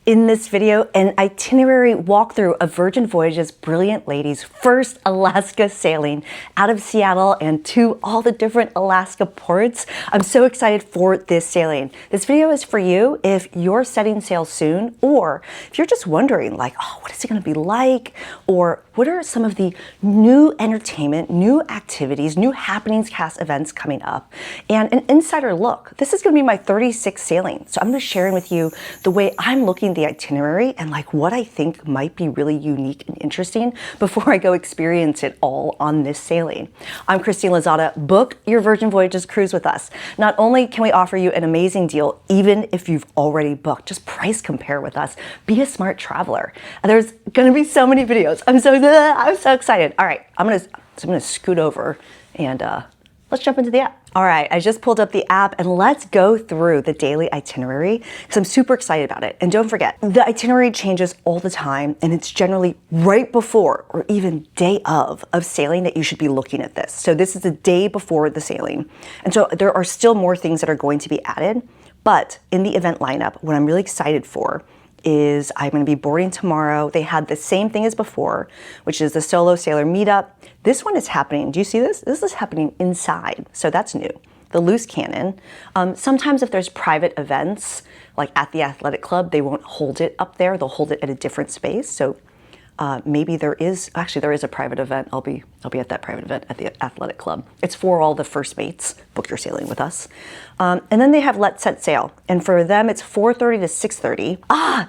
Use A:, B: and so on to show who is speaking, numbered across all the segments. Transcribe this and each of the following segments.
A: In this video, an itinerary walkthrough of Virgin Voyages' brilliant ladies' first Alaska sailing out of Seattle and to all the different Alaska ports. I'm so excited for this sailing. This video is for you if you're setting sail soon, or if you're just wondering like, oh, what is it gonna be like? Or what are some of the new entertainment, new activities, new happenings, cast events coming up? And an insider look. This is gonna be my 36th sailing. So I'm gonna share with you the way I'm looking the itinerary and like what I think might be really unique and interesting before I go experience it all on this sailing. I'm Christine Lozada. Book your Virgin Voyages cruise with us. Not only can we offer you an amazing deal, even if you've already booked, just price compare with us. Be a smart traveler. There's gonna be so many videos. I'm so excited. All right, I'm gonna scoot over and let's jump into the app. All right, I just pulled up the app and let's go through the daily itinerary because I'm super excited about it. And don't forget, the itinerary changes all the time and it's generally right before or even day of sailing that you should be looking at this. So this is the day before the sailing. And so there are still more things that are going to be added, but in the event lineup, what I'm really excited for is I'm going to be boarding tomorrow. They had the same thing as before, which is the solo sailor meetup. This one is happening. Do you see this? This is happening inside. So that's new. The loose cannon. Sometimes if there's private events, like at the athletic club, they won't hold it up there. They'll hold it at a different space. So maybe there is a private event. I'll be at that private event at the athletic club. It's for all the first mates. Book your sailing with us. And then they have Let's Set Sail. And for them, it's 4:30 to 6:30.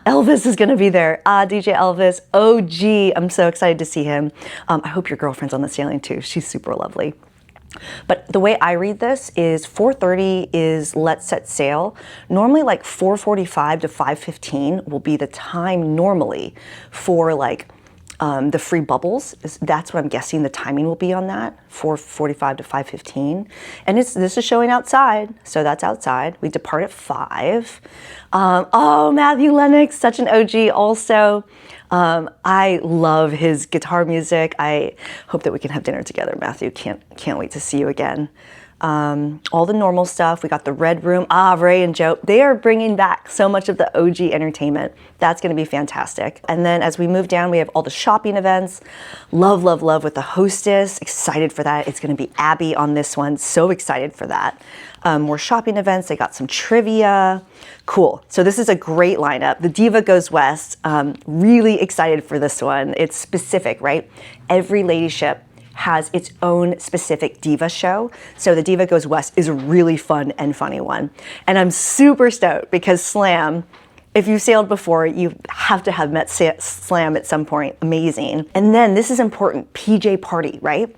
A: Elvis is gonna be there. DJ Elvis, OG. I'm so excited to see him. I hope your girlfriend's on the sailing too. She's super lovely. But the way I read this is 4:30 is Let's Set Sail. Normally like 4:45 to 5:15 will be the time normally for like the free bubbles. That's what I'm guessing the timing will be on that, 4:45 to 5:15. And this is showing outside, so that's outside. We depart at 5. Oh, Matthew Lennox, such an OG also. I love his guitar music. I hope that we can have dinner together, Matthew. Can't wait to see you again. All the normal stuff. We got the Red Room. Ray and Joe. They are bringing back so much of the OG entertainment. That's going to be fantastic. And then as we move down, we have all the shopping events. Love with the hostess. Excited for that. It's going to be Abby on this one. So excited for that. More shopping events. They got some trivia. Cool. So this is a great lineup. The Diva Goes West. Really excited for this one. It's specific, right? Every lady ship has its own specific diva show. So the Diva Goes West is a really fun and funny one. And I'm super stoked because Slam, if you've sailed before, you have to have met Slam at some point. Amazing. And then this is important, PJ Party, right?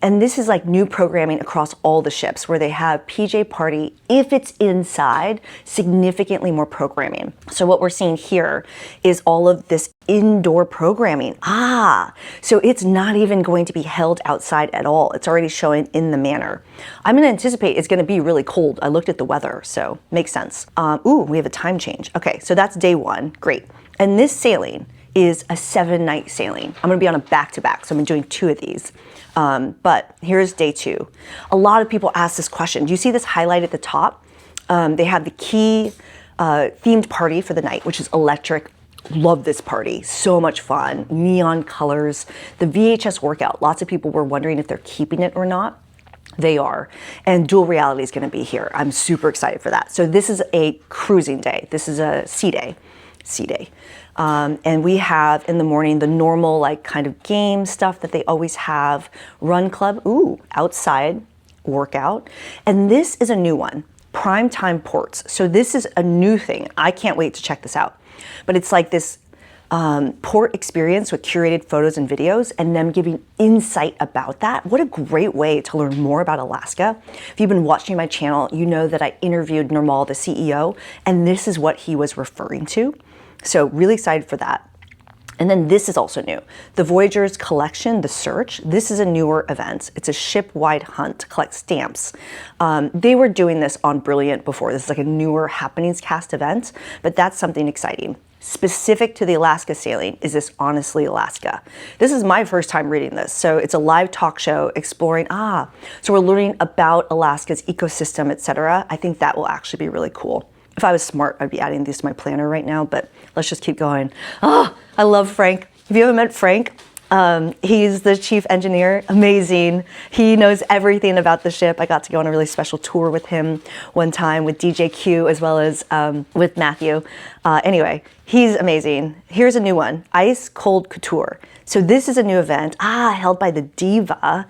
A: And this is like new programming across all the ships where they have PJ Party, if it's inside, significantly more programming. So what we're seeing here is all of this indoor programming. So it's not even going to be held outside at all. It's already showing in the manor. I'm gonna anticipate it's gonna be really cold. I looked at the weather, so makes sense. We have a time change. Okay, so that's day 1, great. And this sailing is a 7-night sailing. I'm gonna be on a back-to-back, so I'm doing 2 of these. But here's day 2. A lot of people ask this question. Do you see this highlight at the top? They have the key themed party for the night, which is electric. Love this party. So much fun. Neon colors. The VHS workout. Lots of people were wondering if they're keeping it or not. They are. And dual reality is going to be here. I'm super excited for that. So this is a cruising day. This is a sea day. And we have in the morning the normal like kind of game stuff that they always have. Run club, outside workout. And this is a new one, prime time ports. So this is a new thing. I can't wait to check this out. But it's like this port experience with curated photos and videos and them giving insight about that. What a great way to learn more about Alaska. If you've been watching my channel, you know that I interviewed Nirmal, the CEO, and this is what he was referring to. So really excited for that. And then this is also new. The Voyagers collection, The Search, this is a newer event. It's a ship-wide hunt to collect stamps. They were doing this on Brilliant before. This is like a newer happenings cast event, but that's something exciting. Specific to the Alaska sailing is this Honestly Alaska. This is my first time reading this. So it's a live talk show exploring, so we're learning about Alaska's ecosystem, etc. I think that will actually be really cool. If I was smart, I'd be adding these to my planner right now, but let's just keep going. Oh, I love Frank. If you haven't met Frank, he's the chief engineer, amazing. He knows everything about the ship. I got to go on a really special tour with him one time with DJ Q as well as with Matthew. Anyway, he's amazing. Here's a new one, Ice Cold Couture. So this is a new event, held by the Diva,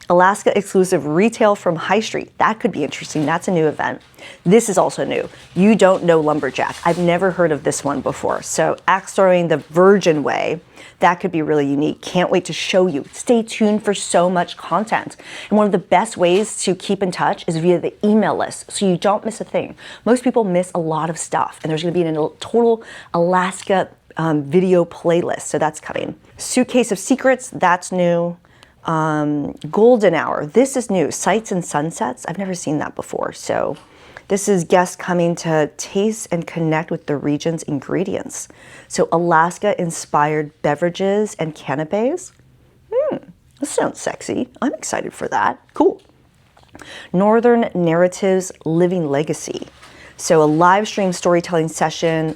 A: Alaska exclusive retail from High Street. That could be interesting. That's a new event. This is also new. You Don't Know Lumberjack. I've never heard of this one before. So axe throwing the Virgin way. That could be really unique. Can't wait to show you. Stay tuned for so much content. And one of the best ways to keep in touch is via the email list, so you don't miss a thing. Most people miss a lot of stuff, and there's gonna be a total Alaska video playlist, so that's coming. Suitcase of Secrets, that's new. Golden Hour, this is new. Sights and Sunsets, I've never seen that before. So this is guests coming to taste and connect with the region's ingredients. So Alaska inspired beverages and canapes. That sounds sexy. I'm excited for that. Cool. Northern Narratives Living Legacy. So a live stream storytelling session.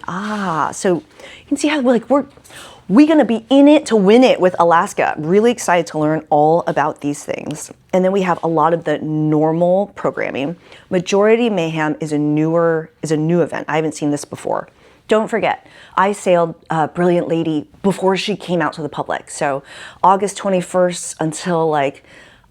A: So you can see how we're gonna be in it to win it with Alaska. Really excited to learn all about these things. And then we have a lot of the normal programming. Majority Mayhem is a new event. I haven't seen this before. Don't forget, I sailed Brilliant Lady before she came out to the public. So August 21st until like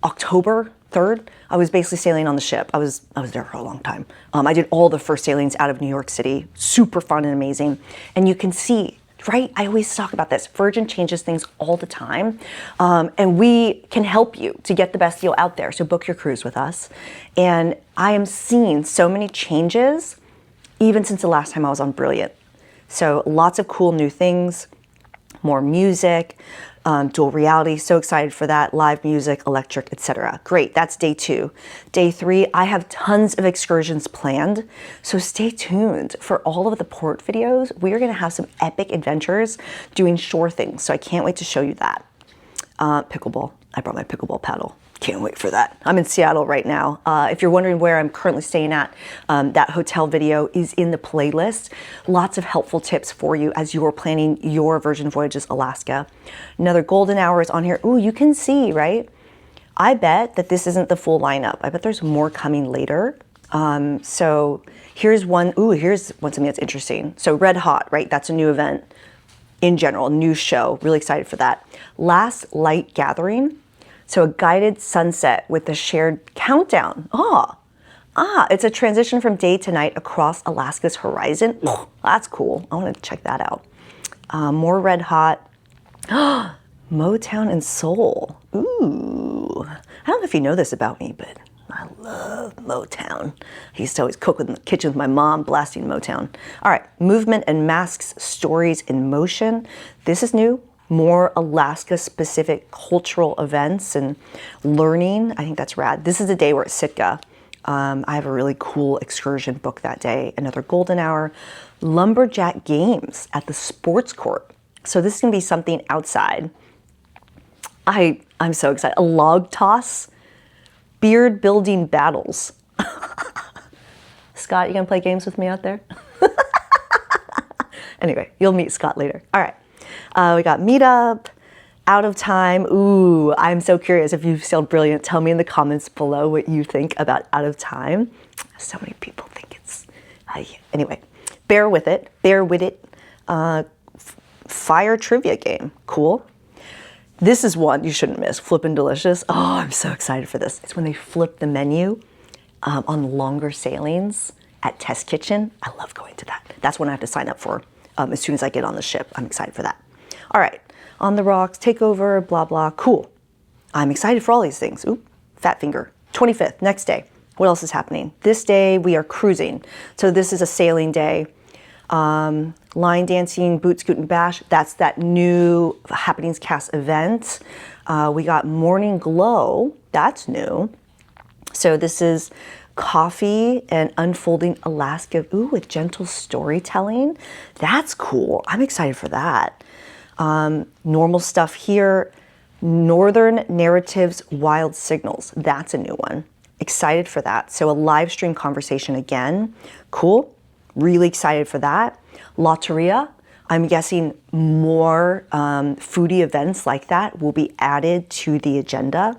A: October 3rd, I was basically sailing on the ship. I was there for a long time. I did all the first sailings out of New York City. Super fun and amazing. And you can see, right? I always talk about this. Virgin changes things all the time. And we can help you to get the best deal out there. So book your cruise with us. And I am seeing so many changes even since the last time I was on Brilliant. So lots of cool new things, more music, dual reality. So excited for that. Live music, electric, etc. Great. That's day 2. Day 3, I have tons of excursions planned. So stay tuned for all of the port videos. We are going to have some epic adventures doing shore things. So I can't wait to show you that. Pickleball. I brought my pickleball paddle. Can't wait for that. I'm in Seattle right now. If you're wondering where I'm currently staying at, that hotel video is in the playlist. Lots of helpful tips for you as you're planning your Virgin Voyages Alaska. Another golden hour is on here. Ooh, you can see, right? I bet that this isn't the full lineup. I bet there's more coming later. So here's one. Ooh, here's something that's interesting. So Red Hot, right? That's a new event in general, new show. Really excited for that. Last Light Gathering. So a guided sunset with a shared countdown. It's a transition from day to night across Alaska's horizon. That's cool. I want to check that out. More Red Hot. Motown and Soul. Ooh. I don't know if you know this about me, but I love Motown. I used to always cook in the kitchen with my mom, blasting Motown. All right, Movement and Masks, Stories in Motion. This is new. More Alaska-specific cultural events and learning. I think that's rad. This is the day we're at Sitka. I have a really cool excursion booked that day. Another golden hour. Lumberjack games at the sports court. So this is gonna be something outside. I'm so excited. A log toss. Beard building battles. Scott, you gonna play games with me out there? Anyway, you'll meet Scott later. All right. We got Meetup, Out of Time. Ooh, I'm so curious if you've sailed Brilliant. Tell me in the comments below what you think about Out of Time. So many people think it's, anyway, bear with it. Fire trivia game, cool. This is one you shouldn't miss, Flippin' Delicious. Oh, I'm so excited for this. It's when they flip the menu on longer sailings at Test Kitchen. I love going to that. That's one I have to sign up for as soon as I get on the ship. I'm excited for that. All right, On the Rocks, Takeover, blah, blah, cool. I'm excited for all these things. Oop, fat finger. 25th, next day. What else is happening? This day we are cruising. So this is a sailing day. Line dancing, boot scoot and bash. That's that new Happenings Cast event. We got Morning Glow. That's new. So this is coffee and unfolding Alaska. Ooh, with gentle storytelling. That's cool. I'm excited for that. Normal stuff here. Northern Narratives Wild Signals. That's a new one. Excited for that. So a live stream conversation again. Cool. Really excited for that. Lotteria, I'm guessing more foodie events like that will be added to the agenda.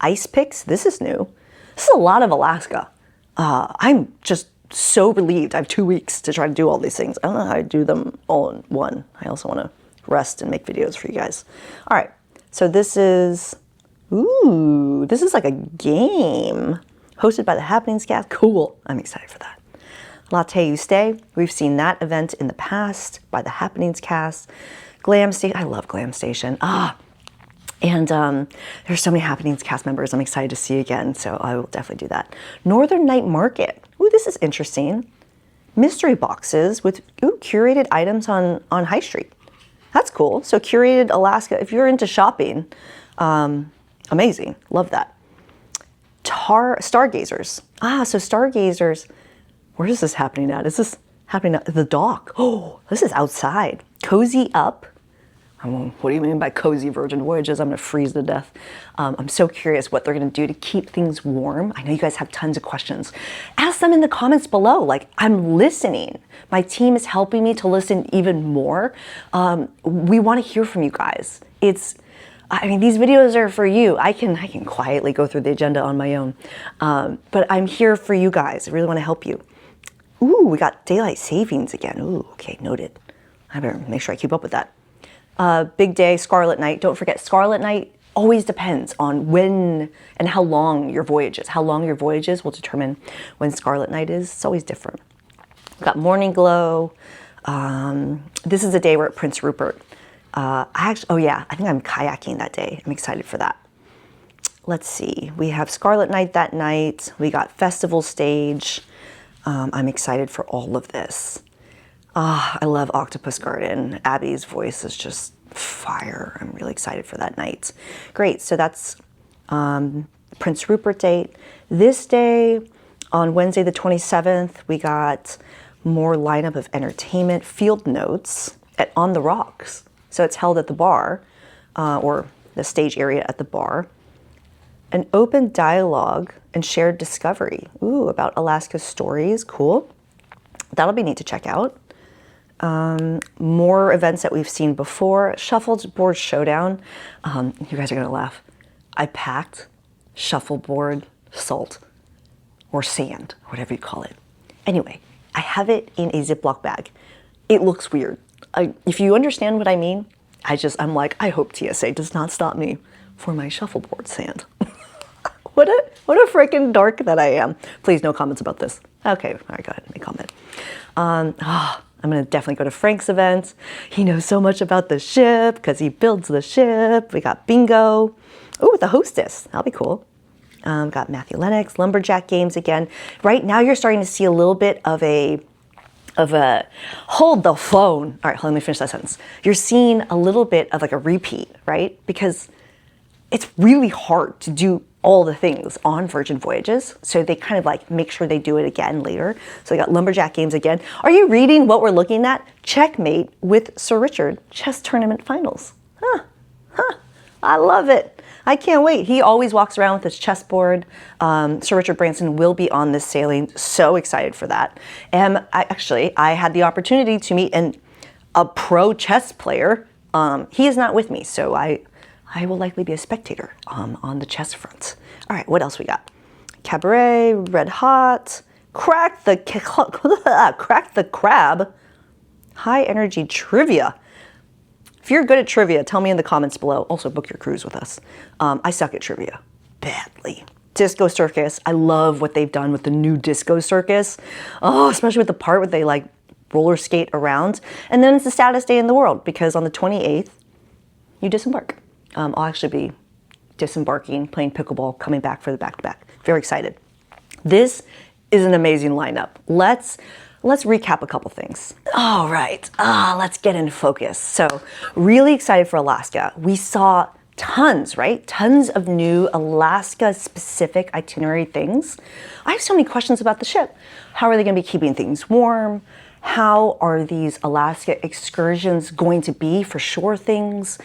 A: Ice picks, this is new. This is a lot of Alaska. I'm just so relieved. I have 2 weeks to try to do all these things. I don't know how I do them all in one. I also want to rest and make videos for you guys. All right, so this is, ooh, this is like a game hosted by the Happenings cast. Cool, I'm excited for that. Latte You Stay, we've seen that event in the past by the Happenings cast. Glam Station, I love Glam Station. And there's so many Happenings cast members I'm excited to see again, so I will definitely do that. Northern Night Market, ooh, this is interesting. Mystery boxes with curated items on High Street. That's cool. So curated Alaska, if you're into shopping, amazing, love that. Stargazers, so Stargazers, where is this happening at? Is this happening at the dock? Oh, this is outside. Cozy Up. What do you mean by cozy Virgin Voyages? I'm gonna freeze to death. I'm so curious what they're gonna do to keep things warm. I know you guys have tons of questions. Ask them in the comments below. Like, I'm listening. My team is helping me to listen even more. We wanna hear from you guys. I mean, these videos are for you. I can quietly go through the agenda on my own. But I'm here for you guys. I really wanna help you. Ooh, we got daylight savings again. Ooh, okay, noted. I better make sure I keep up with that. Big day, Scarlet Night. Don't forget, Scarlet Night always depends on when and how long your voyage is. How long your voyage is will determine when Scarlet Night is. It's always different. We've got Morning Glow. This is a day we're at Prince Rupert. I think I'm kayaking that day. I'm excited for that. Let's see. We have Scarlet Night that night. We got Festival Stage. I'm excited for all of this. I love Octopus Garden. Abby's voice is just fire. I'm really excited for that night. Great, so that's Prince Rupert date. This day, on Wednesday the 27th, we got more lineup of entertainment, field notes at On the Rocks. So it's held at the bar, or the stage area at the bar. An open dialogue and shared discovery. Ooh, about Alaska's stories, cool. That'll be neat to check out. More events that we've seen before. Shuffleboard Showdown. You guys are gonna laugh. I packed shuffleboard salt or sand, whatever you call it. Anyway, I have it in a Ziploc bag. It looks weird. If you understand what I mean, I'm like, I hope TSA does not stop me for my shuffleboard sand. What a freaking dork that I am. Please, no comments about this. Okay, all right, go ahead, make a comment. I'm gonna definitely go to Frank's event. He knows so much about the ship because he builds the ship. We got bingo. Oh, with the hostess, that'll be cool. Got Matthew Lennox, Lumberjack games again. Right now you're starting to see a little bit of a hold the phone. All right, let me finish that sentence. You're seeing a little bit of like a repeat, right? Because it's really hard to do all the things on Virgin Voyages. So they kind of like make sure they do it again later. So they got Lumberjack games again. Are you reading what we're looking at? Checkmate with Sir Richard, chess tournament finals. I love it. I can't wait. He always walks around with his chessboard. Sir Richard Branson will be on this sailing. So excited for that. And I had the opportunity to meet a pro chess player. He is not with me, so I will likely be a spectator on the chess front. All right, what else we got? Cabaret, Red Hot, Crack the Crab, High Energy Trivia. If you're good at trivia, tell me in the comments below. Also, book your cruise with us. I suck at trivia badly. Disco Circus. I love what they've done with the new Disco Circus. Oh, especially with the part where they like roller skate around. And then it's the saddest day in the world because on the 28th, you disembark. I'll actually be disembarking, playing pickleball, coming back for the back-to-back. Very excited. This is an amazing lineup. Let's recap a couple things. All right, let's get into focus. So really excited for Alaska. We saw tons, right? Tons of new Alaska-specific itinerary things. I have so many questions about the ship. How are they gonna be keeping things warm? How are these Alaska excursions going to be for shore things?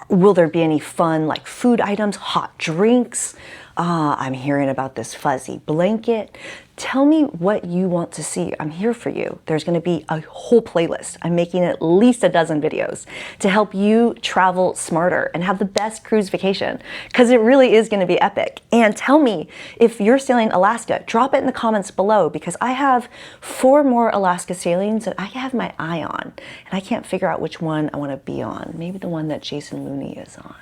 A: Will there be any fun like food items, hot drinks? I'm hearing about this fuzzy blanket. Tell me what you want to see. I'm here for you. There's going to be a whole playlist. I'm making at least a dozen videos to help you travel smarter and have the best cruise vacation, because it really is going to be epic. And tell me if you're sailing Alaska. Drop it in the comments below, because I have 4 more Alaska sailings that I have my eye on, and I can't figure out which one I want to be on. Maybe the one that Jason Looney is on.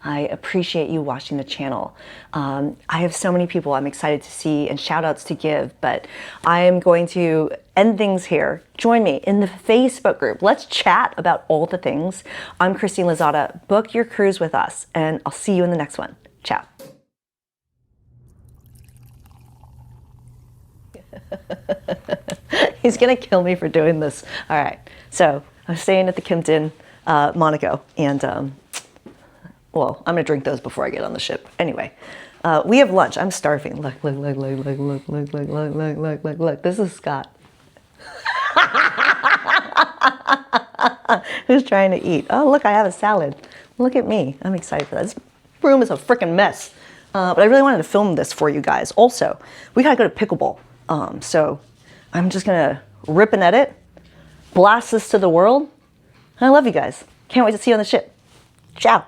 A: I appreciate you watching the channel. I have so many people I'm excited to see and shout outs to give, but I am going to end things here. Join me in the Facebook group. Let's chat about all the things. I'm Christine Lozada. Book your cruise with us, and I'll see you in the next one. Ciao. He's gonna kill me for doing this. All right, so I'm staying at the Kimpton Monaco, and well, I'm gonna drink those before I get on the ship. Anyway, we have lunch. I'm starving. Look. This is Scott. Who's trying to eat? Oh, look, I have a salad. Look at me. I'm excited for that. This room is a freaking mess. But I really wanted to film this for you guys. Also, we gotta go to pickleball. So I'm just gonna rip and edit, blast this to the world. I love you guys. Can't wait to see you on the ship. Ciao.